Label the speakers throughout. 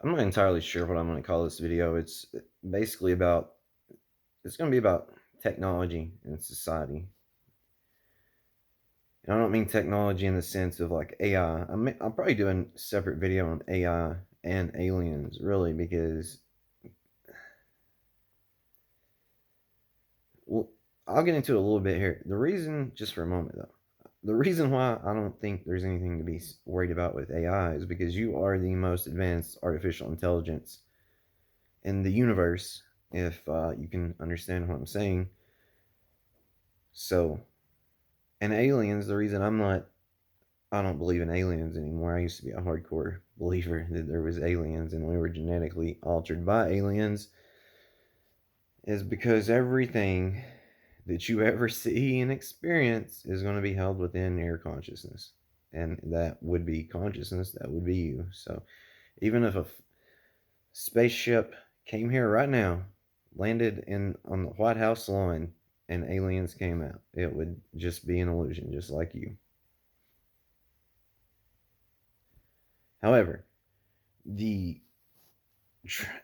Speaker 1: I'm not entirely sure what I'm going to call this video. It's basically about, it's going to be about technology and society. And I don't mean technology in the sense of like AI. I'm probably doing a separate video on AI and aliens, really, because, well, I'll get into it a little bit here. The reason, just for a moment though, the reason why I don't think there's anything to be worried about with AI is because you are the most advanced artificial intelligence in the universe, if you can understand what I'm saying. So, and aliens, the reason I don't believe in aliens anymore. I used to be a hardcore believer that there was aliens and we were genetically altered by aliens, is because everything that you ever see and experience is going to be held within your consciousness. And that would be consciousness, that would be you. So even if a spaceship came here right now, landed in on the White House lawn, and aliens came out, it would just be an illusion, just like you. However, the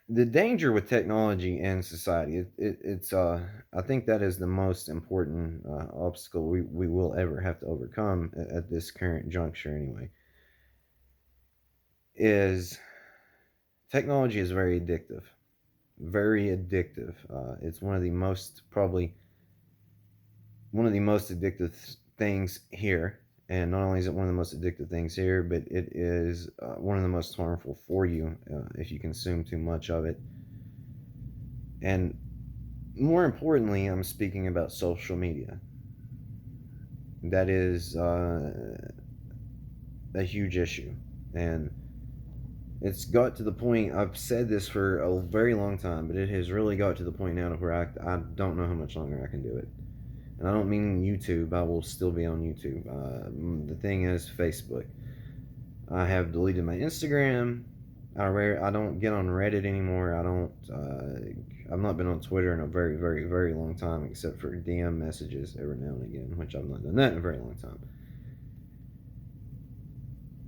Speaker 1: the danger with technology and society, it's I think that is the most important obstacle we will ever have to overcome at this current juncture anyway, is technology is very addictive. It's one of the most, probably one of the most addictive things here. And not only is it one of the most addictive things here, but it is one of the most harmful for you if you consume too much of it. And more importantly, I'm speaking about social media. That is a huge issue. And it's got to the point, I've said this for a very long time, but it has really got to the point now to where I don't know how much longer I can do it. And I don't mean YouTube. I will still be on YouTube. The thing is, Facebook. I have deleted my Instagram. I don't get on Reddit anymore. I don't. I've not been on Twitter in a very, very, very long time, except for DM messages every now and again, which I've not done that in a very long time.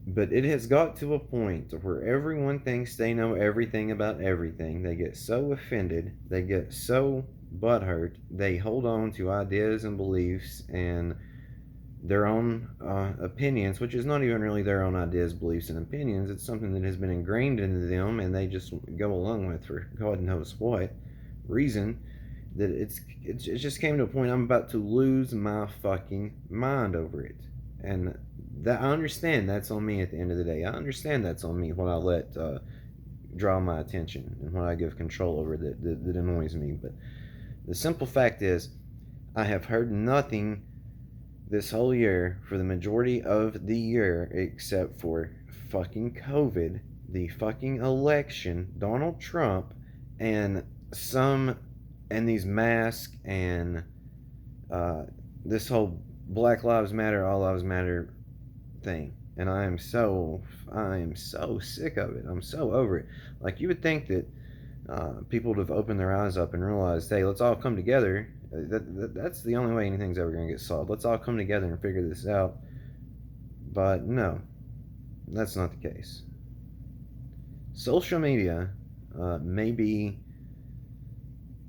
Speaker 1: But it has got to a point where everyone thinks they know everything about everything. They get so offended. They get so butthurt. They hold on to ideas and beliefs and their own opinions, which is not even really their own ideas, beliefs, and opinions. It's something that has been ingrained into them, and they just go along with for God knows what reason. That it just came to a point I'm about to lose my fucking mind over it, and that I understand that's on me at the end of the day. I understand that's on me when I let draw my attention and when I give control over that annoys me. But the simple fact is, I have heard nothing this whole year, for the majority of the year, except for fucking COVID, the fucking election, Donald Trump, and some, and these masks, and this whole Black Lives Matter, All Lives Matter thing. And I am so sick of it. I'm so over it. Like, you would think that people would have opened their eyes up and realized, hey, let's all come together. That's the only way anything's ever going to get solved. Let's all come together and figure this out. But no, that's not the case. Social media may be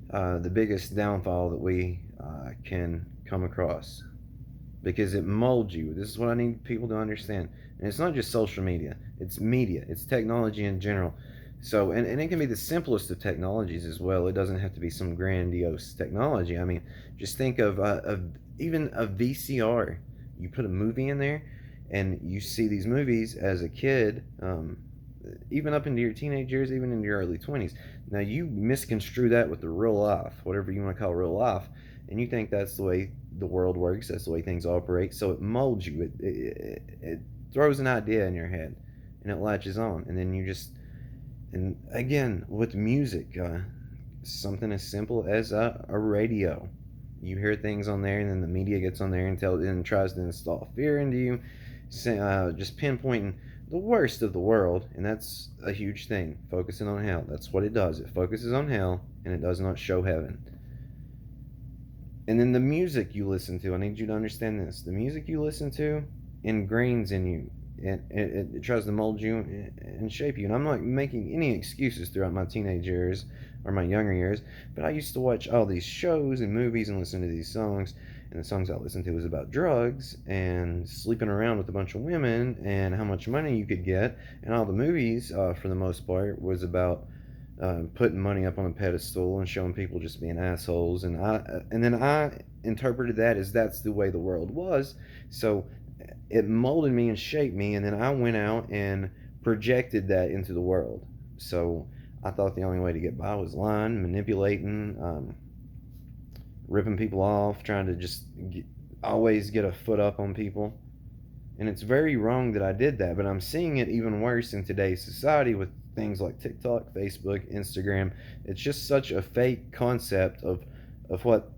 Speaker 1: the biggest downfall that we can come across, because it molds you. This is what I need people to understand. And it's not just social media, it's media, it's technology in general. So, and it can be the simplest of technologies as well. It doesn't have to be some grandiose technology. I mean, just think of even a VCR. You put a movie in there, and you see these movies as a kid, even up into your teenage years, even into your early 20s. Now, you misconstrue that with the real life, whatever you want to call real life, and you think that's the way the world works, that's the way things operate. So it molds you. It throws an idea in your head, and it latches on, and then you just, and again, with music, something as simple as a radio. You hear things on there, and then the media gets on there and tries to install fear into you, just pinpointing the worst of the world, and that's a huge thing. Focusing on hell. That's what it does. It focuses on hell, and it does not show heaven. And then the music you listen to, I need you to understand this. The music you listen to ingrains in you. It tries to mold you and shape you. And I'm not making any excuses throughout my teenage years or my younger years, but I used to watch all these shows and movies and listen to these songs. And the songs I listened to was about drugs and sleeping around with a bunch of women and how much money you could get. And all the movies, for the most part, was about putting money up on a pedestal and showing people just being assholes. And then I interpreted that as that's the way the world was. So it molded me and shaped me, and then I went out and projected that into the world. So I thought the only way to get by was lying, manipulating, ripping people off, trying to just always get a foot up on people. And it's very wrong that I did that, but I'm seeing it even worse in today's society with things like TikTok, Facebook, Instagram. It's just such a fake concept of what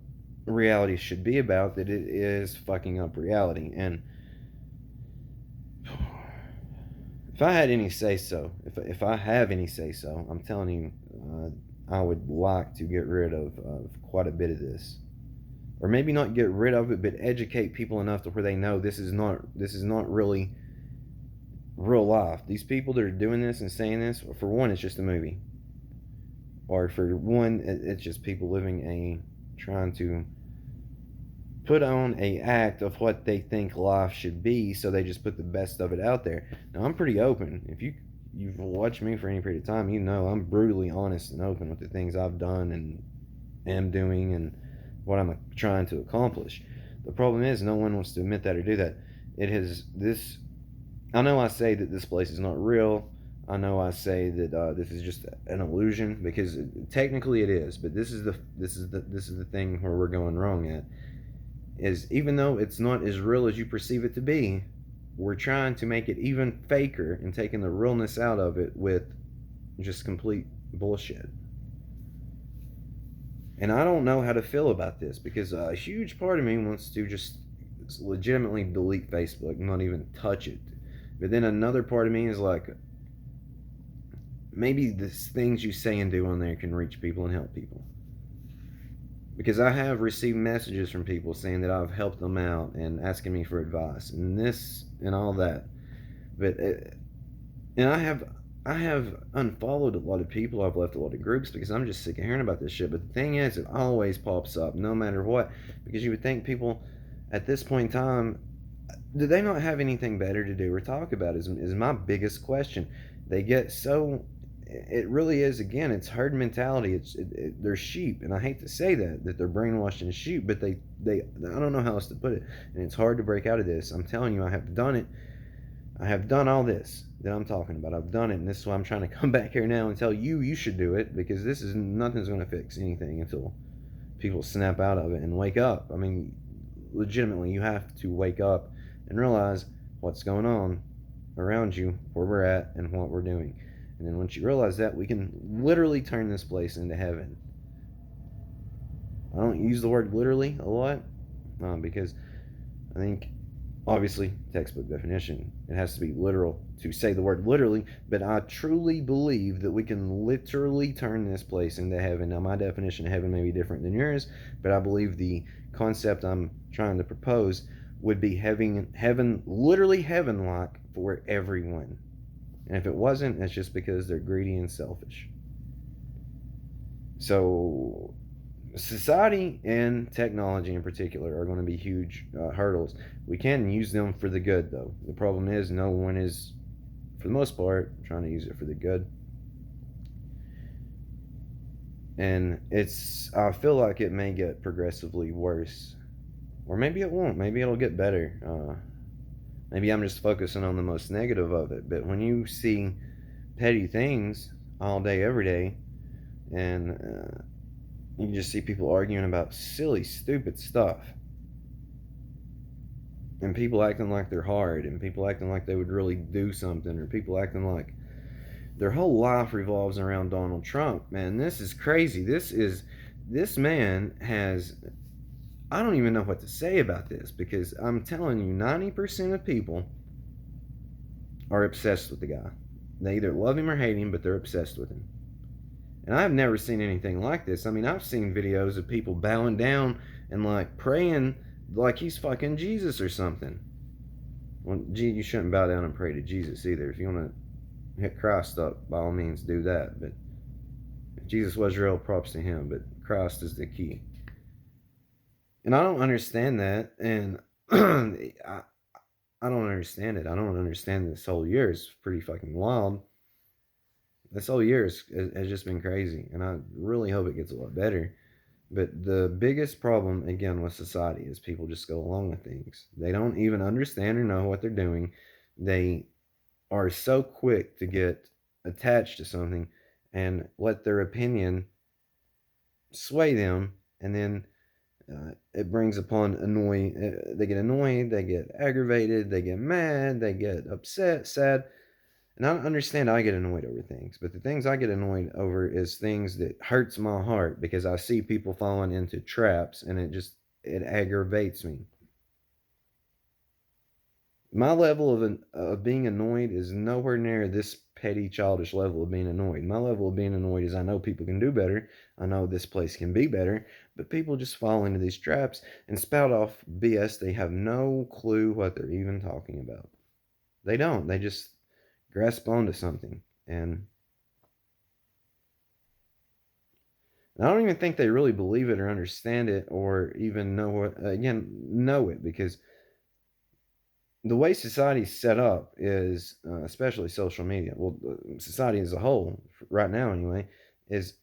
Speaker 1: reality should be about that it is fucking up reality. And if I had any say so, if I have any say so, I'm telling you, I would like to get rid of quite a bit of this, or maybe not get rid of it, but educate people enough to where they know this is not really real life. These people that are doing this and saying this, for one, it's just a movie, or for one, it's just people trying to put on a act of what they think life should be, so they just put the best of it out there. Now, I'm pretty open. If you've watched me for any period of time, you know I'm brutally honest and open with the things I've done and am doing and what I'm trying to accomplish. The problem is no one wants to admit that or do that. I know I say that this place is not real. I know I say that this is just an illusion, because technically it is, but this is the thing where we're going wrong at. Is even though it's not as real as you perceive it to be, we're trying to make it even faker and taking the realness out of it with just complete bullshit. And I don't know how to feel about this, because a huge part of me wants to just legitimately delete Facebook, not even touch it. But then another part of me is like, maybe the things you say and do on there can reach people and help people. Because I have received messages from people saying that I've helped them out and asking me for advice and this and all that. But and I have unfollowed a lot of people. I've left a lot of groups because I'm just sick of hearing about this shit. But the thing is, it always pops up no matter what. Because you would think people at this point in time, do they not have anything better to do or talk about is my biggest question. They get so, it really is, again, it's herd mentality. They're sheep, and I hate to say that they're brainwashed and sheep, but they I don't know how else to put it, and it's hard to break out of this. I'm telling you, I have done it. I have done all this that I'm talking about. I've done it, and this is why I'm trying to come back here now and tell you should do it, because nothing's going to fix anything until people snap out of it and wake up. I mean, legitimately, you have to wake up and realize what's going on around you, where we're at, and what we're doing. And then once you realize that, we can literally turn this place into heaven. I don't use the word literally a lot, because I think, obviously, textbook definition, it has to be literal to say the word literally, but I truly believe that we can literally turn this place into heaven. Now, my definition of heaven may be different than yours, but I believe the concept I'm trying to propose would be heaven, literally heaven-like for everyone. And if it wasn't, it's just because they're greedy and selfish. So society and technology in particular are going to be huge hurdles. We can use them for the good, though. The problem is no one is, for the most part, trying to use it for the good. And I feel like it may get progressively worse. Or maybe it won't. Maybe it'll get better. Maybe I'm just focusing on the most negative of it. But when you see petty things all day, every day, and you just see people arguing about silly, stupid stuff, and people acting like they're hard, and people acting like they would really do something, or people acting like their whole life revolves around Donald Trump. Man, this is crazy. This man has, I don't even know what to say about this, because I'm telling you, 90% of people are obsessed with the guy. They either love him or hate him, but they're obsessed with him. And I've never seen anything like this. I mean, I've seen videos of people bowing down and like praying like he's fucking Jesus or something. Well, you shouldn't bow down and pray to Jesus either. If you want to hit Christ up, by all means do that. But if Jesus was real, props to him. But Christ is the key. And I don't understand that. And I don't understand it. I don't understand this whole year. It's pretty fucking wild. This whole year has just been crazy. And I really hope it gets a lot better. But the biggest problem, again, with society is people just go along with things. They don't even understand or know what they're doing. They are so quick to get attached to something and let their opinion sway them, and then it brings upon they get annoyed, they get aggravated, they get mad, they get upset, sad. And I understand I get annoyed over things, but the things I get annoyed over is things that hurts my heart because I see people falling into traps, and it aggravates me. My level of being annoyed is nowhere near this petty, childish level of being annoyed. My level of being annoyed is I know people can do better. I know this place can be better, but people just fall into these traps and spout off BS. They have no clue what they're even talking about. They don't. They just grasp onto something. And I don't even think they really believe it or understand it or even know it, because the way society's set up is, especially social media, well, society as a whole, right now anyway, is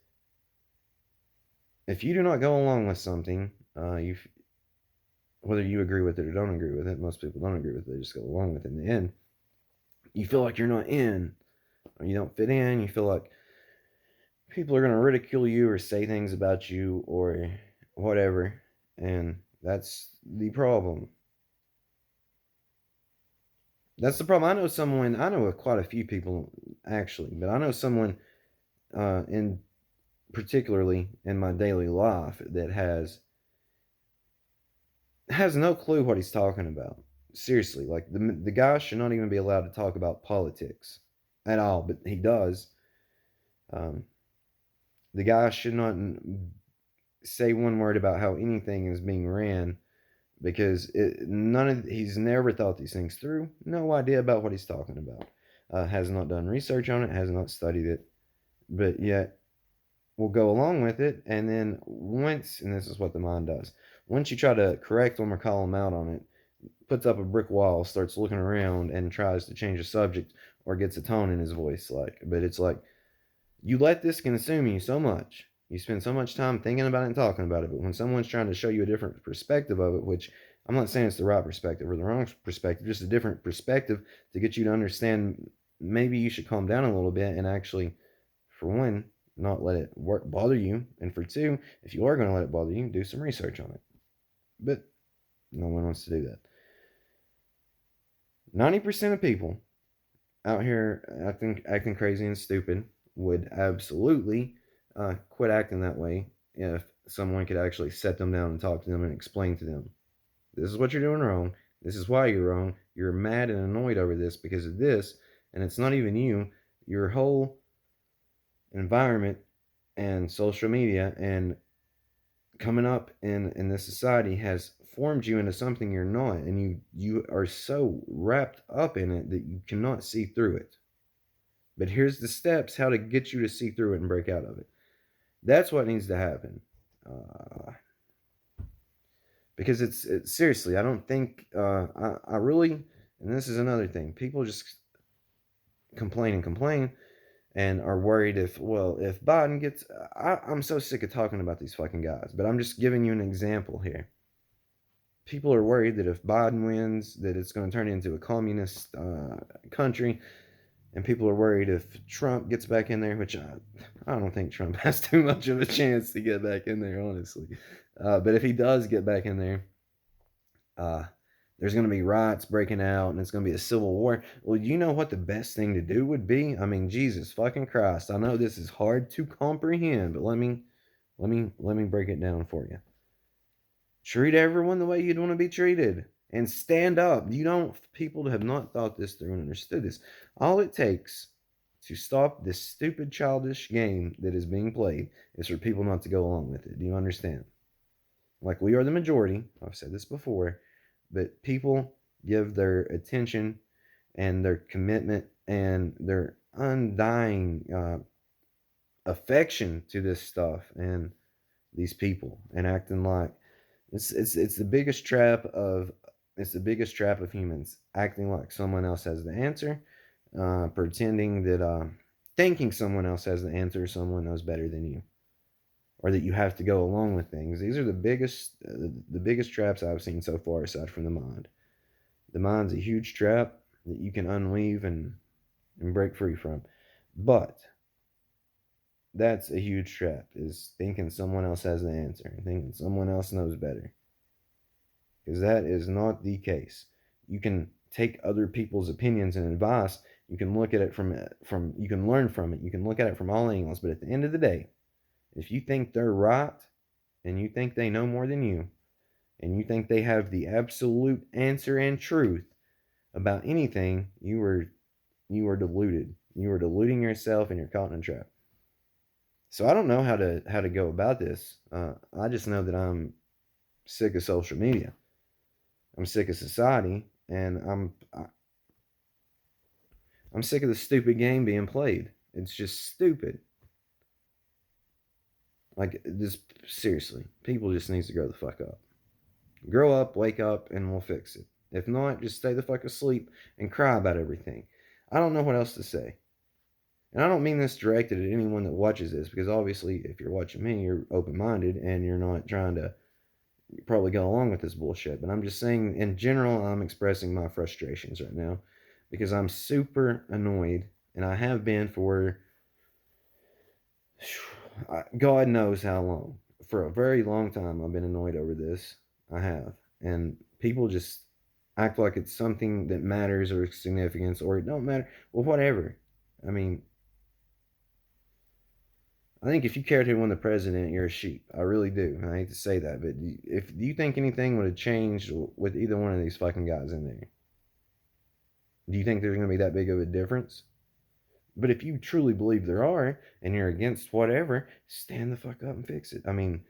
Speaker 1: if you do not go along with something, whether you agree with it or don't agree with it, most people don't agree with it, they just go along with it. In the end, you feel like you're not in, or you don't fit in, you feel like people are going to ridicule you or say things about you or whatever, and that's the problem. That's the problem. I know quite a few people actually, but I know someone in particularly in my daily life that has no clue what he's talking about. Seriously, like the guy should not even be allowed to talk about politics at all, but he does. Um, the guy should not say one word about how anything is being ran, because he's never thought these things through. No idea about what he's talking about. Has not done research on it. Has not studied it, but yet will go along with it. And then and this is what the mind does, once you try to correct them or call them out on it, puts up a brick wall, starts looking around, and tries to change the subject or gets a tone in his voice. But it's like you let this consume you so much. You spend so much time thinking about it and talking about it. But when someone's trying to show you a different perspective of it, which I'm not saying it's the right perspective or the wrong perspective, just a different perspective to get you to understand, maybe you should calm down a little bit and actually, for one, not let it bother you. And for two, if you are going to let it bother you, do some research on it. But no one wants to do that. 90% of people out here acting crazy and stupid would absolutely quit acting that way if someone could actually set them down and talk to them and explain to them, this is what you're doing wrong. This is why you're wrong. You're mad and annoyed over this because of this. And it's not even you. Your whole environment and social media and coming up in this society has formed you into something you're not, and you are so wrapped up in it that you cannot see through it. But here's the steps how to get you to see through it and break out of it. That's what needs to happen. Because it's seriously, I don't think I really, and this is another thing, people just complain and complain and are worried if Biden gets, I'm so sick of talking about these fucking guys, but I'm just giving you an example here. People are worried that if Biden wins, that it's going to turn into a communist country, and people are worried if Trump gets back in there, which I don't think Trump has too much of a chance to get back in there, honestly. But if he does get back in there, there's going to be riots breaking out, and it's going to be a civil war. Well, you know what the best thing to do would be? I mean, Jesus fucking Christ. I know this is hard to comprehend, but let me break it down for you. Treat everyone the way you'd want to be treated, and stand up. People have not thought this through and understood this. All it takes to stop this stupid, childish game that is being played is for people not to go along with it. Do you understand? Like, we are the majority. I've said this before, but people give their attention and their commitment and their undying affection to this stuff and these people, and acting like it's the biggest trap of humans, acting like someone else has the answer, pretending that thinking someone else has the answer, someone knows better than you, or that you have to go along with things. These are the biggest traps I've seen so far, aside from the mind. The mind's a huge trap that you can unweave and break free from. But that's a huge trap, is thinking someone else has the answer and thinking someone else knows better. Because that is not the case. You can take other people's opinions and advice. You can look at it from you can learn from it. You can look at it from all angles. But at the end of the day, if you think they're right and you think they know more than you and you think they have the absolute answer and truth about anything, you are deluded. You are deluding yourself and you're caught in a trap. So I don't know how to go about this. I just know that I'm sick of social media. I'm sick of society, and I'm sick of the stupid game being played. It's just stupid. Like, this, seriously, people just needs to grow the fuck up. Grow up, wake up, and we'll fix it. If not, just stay the fuck asleep and cry about everything. I don't know what else to say. And I don't mean this directed at anyone that watches this, because obviously, if you're watching me, you're open minded and you're not trying to probably go along with this bullshit. But I'm just saying, in general, I'm expressing my frustrations right now because I'm super annoyed, and I have been for God knows how long. For a very long time, I've been annoyed over this. I have. And people just act like it's something that matters or significance, or it don't matter. Well, whatever. I mean, I think if you cared who won the president, you're a sheep. I really do. I hate to say that, but if you think anything would have changed with either one of these fucking guys in there, do you think there's going to be that big of a difference? But if you truly believe there are, and you're against whatever, stand the fuck up and fix it. I mean,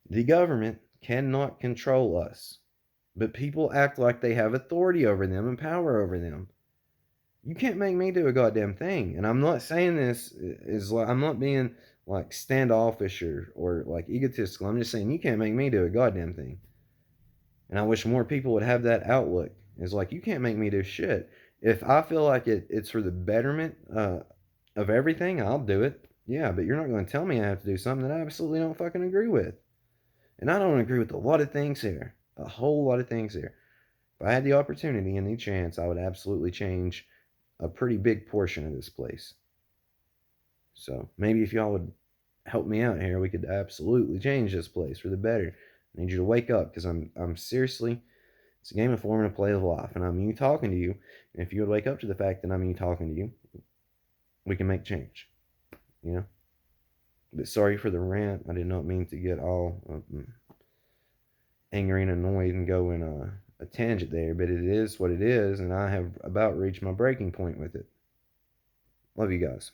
Speaker 1: the government cannot control us, but people act like they have authority over them and power over them. You can't make me do a goddamn thing. And I'm not saying this is like, I'm not being like standoffish or like egotistical. I'm just saying you can't make me do a goddamn thing. And I wish more people would have that outlook. It's like, you can't make me do shit. If I feel like it's for the betterment of everything, I'll do it. Yeah, but you're not going to tell me I have to do something that I absolutely don't fucking agree with. And I don't agree with a lot of things here. A whole lot of things here. If I had the opportunity and the chance, I would absolutely change a pretty big portion of this place. So maybe if y'all would help me out here, we could absolutely change this place for the better. I need you to wake up, because I'm seriously, it's a game of form and a play of life, and I'm you talking to you. And if you would wake up to the fact that I'm you talking to you, we can make change. You know. But sorry for the rant. I did not mean to get all angry and annoyed and go in a tangent there, but it is what it is, and I have about reached my breaking point with it. Love you guys.